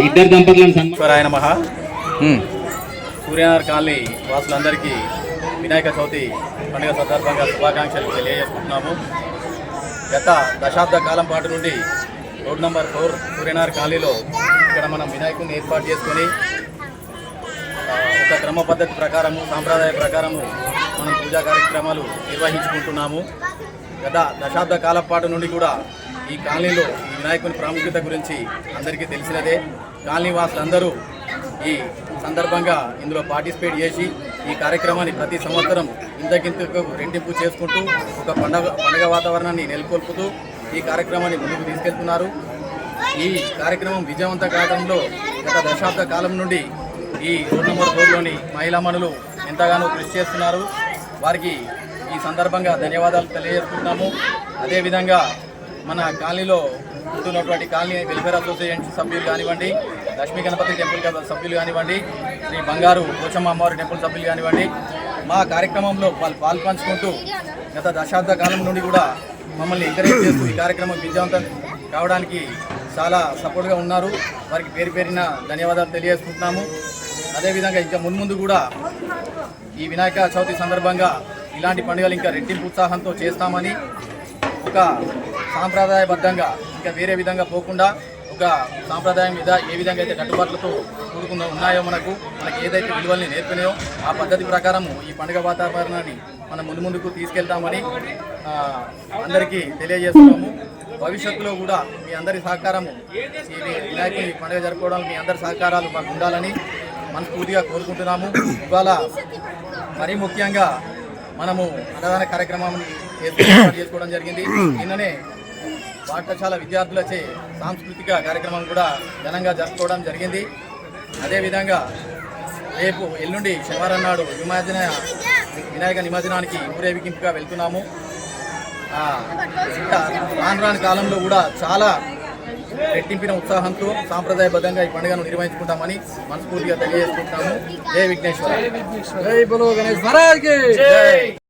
ఇద్దరు దంపతులను ఆయన మహా సూర్యనగర్ కాలనీ వాసులందరికీ వినాయక చవితి పండుగ సందర్భంగా శుభాకాంక్షలు తెలియజేసుకుంటున్నాము. గత దశాబ్ద కాలం పాటు నుండి రోడ్ నంబర్ 4 సూర్యనగర్ కాలనీలో ఇక్కడ మనం వినాయకుడిని ఏర్పాటు చేసుకొని ఒక క్రమ పద్ధతి ప్రకారము సాంప్రదాయ ప్రకారము మనం పూజా కార్యక్రమాలు నిర్వహించుకుంటున్నాము. గత దశాబ్ద కాలం పాటు నుండి కూడా ఈ కాలనీలో ఈ వినాయకుని ప్రాముఖ్యత గురించి అందరికీ తెలిసినదే. కాలనీ వాసులందరూ ఈ సందర్భంగా ఇందులో పార్టిసిపేట్ చేసి ఈ కార్యక్రమాన్ని ప్రతి సంవత్సరం ఇంతకింతకు రెట్టింపు చేసుకుంటూ ఒక పండగ వాతావరణాన్ని నెలకొల్పుతూ ఈ కార్యక్రమాన్ని ముందుకు తీసుకెళ్తున్నారు. ఈ కార్యక్రమం విజయవంతం కావడంలో గత దశాబ్ద కాలం నుండి ఈ రోడ్ నంబర్ 4లోని మహిళామణులు ఎంతగానో కృషి చేస్తున్నారు. వారికి ఈ సందర్భంగా ధన్యవాదాలు తెలియజేస్తున్నాము. అదేవిధంగా మన కాలనీలో ఉంటున్నటువంటి కాలనీ వెల్ఫేర్ అసోసియేషన్ సభ్యులు కానివ్వండి, లక్ష్మీ గణపతి టెంపుల్ సభ్యులు కానివ్వండి, శ్రీ బంగారు పోచమ్మ అమ్మవారి టెంపుల్ సభ్యులు కానివ్వండి, మా కార్యక్రమంలో వాళ్ళు పాల్పంచుకుంటూ గత దశాబ్ద కాలం నుండి కూడా మమ్మల్ని ఎంకరేజ్ చేస్తూ ఈ కార్యక్రమం విజయవంతం కావడానికి చాలా సపోర్ట్గా ఉన్నారు. వారికి పేరు పేరిన ధన్యవాదాలు తెలియజేసుకుంటున్నాము. అదేవిధంగా ఇంకా మున్ముందు కూడా ఈ వినాయక చవితి సందర్భంగా ఇలాంటి పండుగలు ఇంకా రెట్టింపు ఉత్సాహంతో చేస్తామని, ఒక సాంప్రదాయబద్ధంగా ఇంకా వేరే విధంగా పోకుండా ఒక సాంప్రదాయం మీద ఏ విధంగా అయితే కట్టుబాట్లతో కూడుకున్న ఉన్నాయో మనకి ఏదైతే విలువల్ని నేర్పినాయో ఆ పద్ధతి ప్రకారము ఈ పండుగ వాతావరణాన్ని మనం ముందుకు తీసుకెళ్తామని అందరికీ తెలియజేస్తున్నాము. భవిష్యత్తులో కూడా మీ అందరి సహకారము ఈ వినాయకుని పండుగ జరుపుకోవడానికి మీ అందరి సహకారాలు మాకు ఉండాలని మనస్ఫూర్తిగా కోరుకుంటున్నాము. ఇవాళ మరీ ముఖ్యంగా మనము అన్నదాన కార్యక్రమాన్ని ఏర్పాటు చేసుకోవడం జరిగింది. నిన్ననే పాఠశాల విద్యార్థులచే సాంస్కృతిక కార్యక్రమం కూడా ఘనంగా జరుపుకోవడం జరిగింది. అదేవిధంగా రేపు ఎల్లుండి శనివారం నాడు వినాయక నిమజ్జనానికి ఊరేగింపుగా వెళ్తున్నాము. రాను కాలంలో కూడా చాలా రెట్టింపిన ఉత్సాహంతో సాంప్రదాయబద్ధంగా ఈ పండుగను నిర్వహించుకుంటామని మనస్ఫూర్తిగా తెలియజేసుకుంటాము. జై విఘ్నేశ్వర, జై బలో గణేష్ మహారాజ్ కి జై.